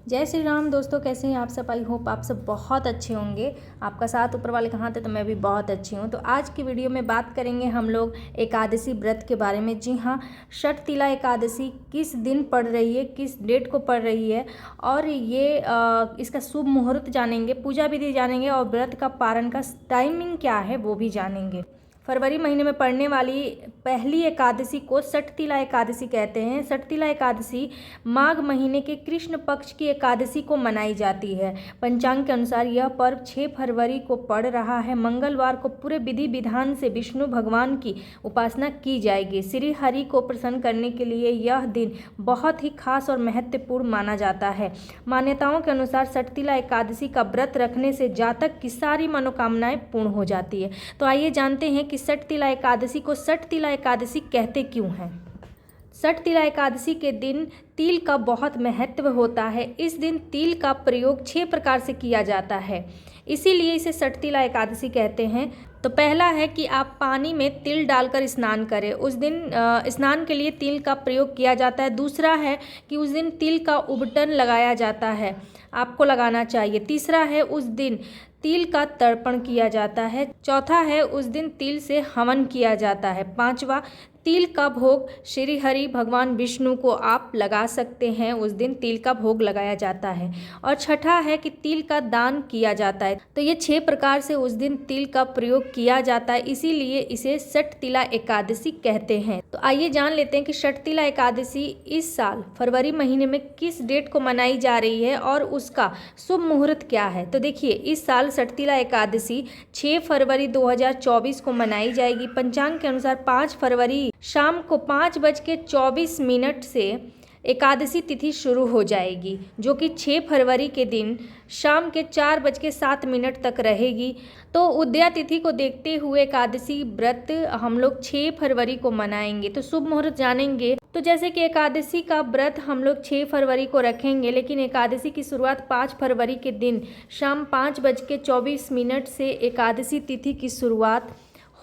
जय श्री राम दोस्तों, कैसे हैं आप सब। आई होप आप सब बहुत अच्छे होंगे। आपका साथ ऊपर वाले कहाँ थे, तो मैं भी बहुत अच्छी हूँ। तो आज की वीडियो में बात करेंगे हम लोग एकादशी व्रत के बारे में। जी हाँ, षटतिला एकादशी किस दिन पड़ रही है, किस डेट को पड़ रही है, और ये इसका शुभ मुहूर्त जानेंगे, पूजा विधि जानेंगे, और व्रत का पारण का टाइमिंग क्या है वो भी जानेंगे। फरवरी महीने में पड़ने वाली पहली एकादशी को षटतिला एकादशी कहते हैं। षटतिला एकादशी माघ महीने के कृष्ण पक्ष की एकादशी को मनाई जाती है। पंचांग के अनुसार यह पर्व 6 फरवरी को पड़ रहा है। मंगलवार को पूरे विधि विधान से विष्णु भगवान की उपासना की जाएगी। श्री हरि को प्रसन्न करने के लिए यह दिन बहुत ही खास और महत्वपूर्ण माना जाता है। मान्यताओं के अनुसार षटतिला एकादशी का व्रत रखने से जातक की सारी मनोकामनाएं पूर्ण हो जाती है। तो आइए जानते हैं कि षटतिला एकादशी को षटतिला एकादशी कहते क्यों हैं। षटतिला एकादशी के दिन तिल का बहुत महत्व होता है। इस दिन तिल का प्रयोग 6 प्रकार से किया जाता है, इसीलिए इसे षटतिला एकादशी कहते हैं। तो पहला है कि आप पानी में तिल डालकर स्नान करें। उस दिन स्नान के लिए तिल का प्रयोग किया जाता है। दूसरा है कि उस दिन तिल का उबटन लगाया जाता है, आपको लगाना चाहिए। तीसरा है उस दिन तिल का तर्पण किया जाता है। चौथा है उस दिन तिल से हवन किया जाता है। पांचवा, तिल का भोग श्री हरि भगवान विष्णु को आप लगा सकते हैं, उस दिन तिल का भोग लगाया जाता है। और छठा है कि तिल का दान किया जाता है। तो ये 6 प्रकार से उस दिन तिल का प्रयोग किया जाता है, इसीलिए इसे षटतिला एकादशी कहते हैं। तो आइए जान लेते हैं कि षटतिला एकादशी इस साल फरवरी महीने में किस डेट को मनाई जा रही है और उसका शुभ मुहूर्त क्या है। तो देखिए, इस साल षटतिला एकादशी 6 फरवरी 2024 को मनाई जाएगी। पंचांग के अनुसार 5 फरवरी शाम को 5:24 से एकादशी तिथि शुरू हो जाएगी, जो कि 6 फरवरी के दिन शाम के 4:07 तक रहेगी। तो उदया तिथि को देखते हुए एकादशी व्रत हम लोग 6 फरवरी को मनाएंगे। तो शुभ मुहूर्त जानेंगे। तो जैसे कि एकादशी का व्रत हम लोग 6 फरवरी को रखेंगे, लेकिन एकादशी की शुरुआत 5 फरवरी के दिन शाम 5:24 से एकादशी तिथि की शुरुआत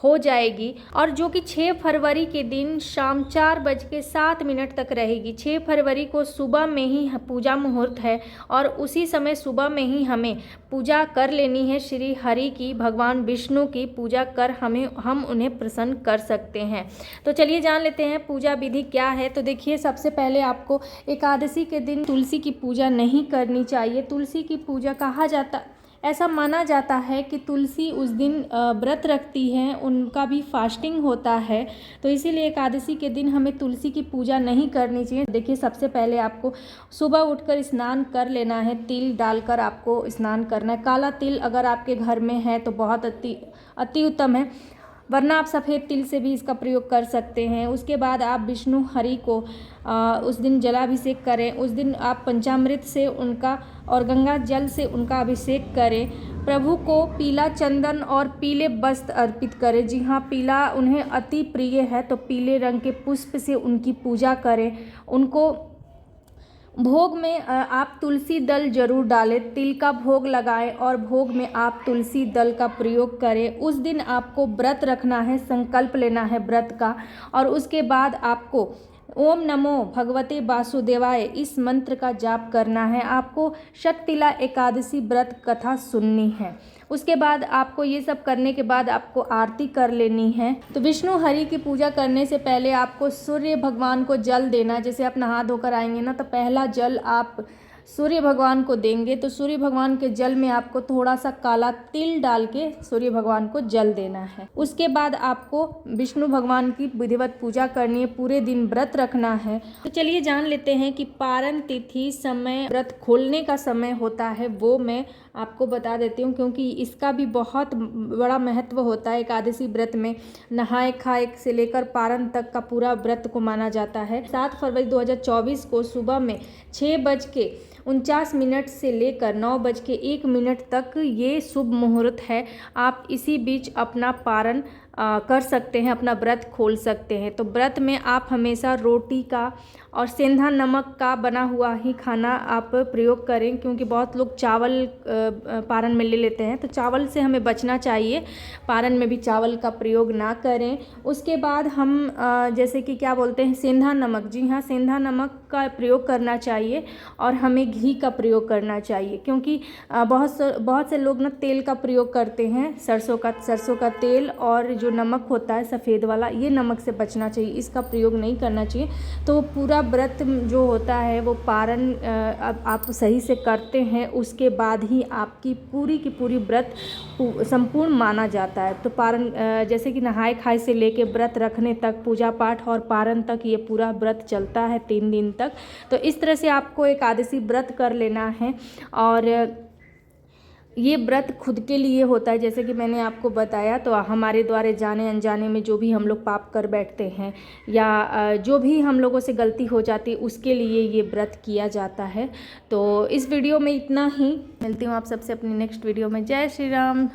हो जाएगी, और जो कि 6 फरवरी के दिन शाम 4:07 तक रहेगी। 6 फरवरी को सुबह में ही पूजा मुहूर्त है, और उसी समय सुबह में ही हमें पूजा कर लेनी है। श्री हरि की, भगवान विष्णु की पूजा कर हम उन्हें प्रसन्न कर सकते हैं। तो चलिए जान लेते हैं पूजा विधि क्या है। तो देखिए, सबसे पहले आपको एकादशी के दिन तुलसी की पूजा नहीं करनी चाहिए। तुलसी की पूजा ऐसा माना जाता है कि तुलसी उस दिन व्रत रखती हैं, उनका भी फास्टिंग होता है, तो इसीलिए एकादशी के दिन हमें तुलसी की पूजा नहीं करनी चाहिए। देखिए, सबसे पहले आपको सुबह उठकर स्नान कर लेना है। तिल डालकर आपको स्नान करना है। काला तिल अगर आपके घर में है तो बहुत अति उत्तम है, वरना आप सफ़ेद तिल से भी इसका प्रयोग कर सकते हैं। उसके बाद आप विष्णु हरि को उस दिन जलाभिषेक करें। उस दिन आप पंचामृत से उनका और गंगा जल से उनका अभिषेक करें। प्रभु को पीला चंदन और पीले वस्त्र अर्पित करें। जी हाँ, पीला उन्हें अति प्रिय है, तो पीले रंग के पुष्प से उनकी पूजा करें। उनको भोग में आप तुलसी दल जरूर डालें, तिल का भोग लगाएं, और भोग में आप तुलसी दल का प्रयोग करें। उस दिन आपको व्रत रखना है, संकल्प लेना है व्रत का, और उसके बाद आपको ओम नमो भगवते वासुदेवाय इस मंत्र का जाप करना है। आपको षटतिला एकादशी व्रत कथा सुननी है। उसके बाद आपको ये सब करने के बाद आपको आरती कर लेनी है। तो विष्णु हरि की पूजा करने से पहले आपको सूर्य भगवान को जल देना। जैसे आप नहा धोकर आएंगे ना, तो पहला जल आप सूर्य भगवान को देंगे। तो सूर्य भगवान के जल में आपको थोड़ा सा काला तिल डाल के सूर्य भगवान को जल देना है। उसके बाद आपको विष्णु भगवान की विधिवत पूजा करनी है, पूरे दिन व्रत रखना है। तो चलिए जान लेते हैं कि पारण तिथि, समय, व्रत खोलने का समय होता है, वो मैं आपको बता देती हूँ, क्योंकि इसका भी बहुत बड़ा महत्व होता है। एकादशी व्रत में नहाए खाए से लेकर पारण तक का पूरा व्रत को माना जाता है। 7 फरवरी 2024 को सुबह में 6:49 से लेकर 9:01 तक ये शुभ मुहूर्त है। आप इसी बीच अपना पारण कर सकते हैं, अपना व्रत खोल सकते हैं। तो व्रत में आप हमेशा रोटी का और सेंधा नमक का बना हुआ ही खाना आप प्रयोग करें, क्योंकि बहुत लोग चावल पारण में ले लेते हैं, तो चावल से हमें बचना चाहिए। पारण में भी चावल का प्रयोग ना करें। उसके बाद हम जैसे कि क्या बोलते हैं, सेंधा नमक, जी हाँ, सेंधा नमक का प्रयोग करना चाहिए और हमें घी का प्रयोग करना चाहिए, क्योंकि बहुत से लोग ना तेल का प्रयोग करते हैं, सरसों का तेल और जो नमक होता है सफ़ेद वाला, ये नमक से बचना चाहिए, इसका प्रयोग नहीं करना चाहिए। तो पूरा व्रत जो होता है वो पारण आप सही से करते हैं, उसके बाद ही आपकी पूरी की पूरी व्रत संपूर्ण माना जाता है। तो पारण जैसे कि नहाए खाए से लेके व्रत रखने तक, पूजा पाठ और पारण तक ये पूरा व्रत चलता है 3 दिन तक। तो इस तरह से आपको एकादशी व्रत कर लेना है। और ये व्रत खुद के लिए होता है, जैसे कि मैंने आपको बताया। तो हमारे द्वारा जाने अनजाने में जो भी हम लोग पाप कर बैठते हैं या जो भी हम लोगों से गलती हो जाती है, उसके लिए ये व्रत किया जाता है। तो इस वीडियो में इतना ही। मिलती हूँ आप सबसे अपनी नेक्स्ट वीडियो में। जय श्री राम।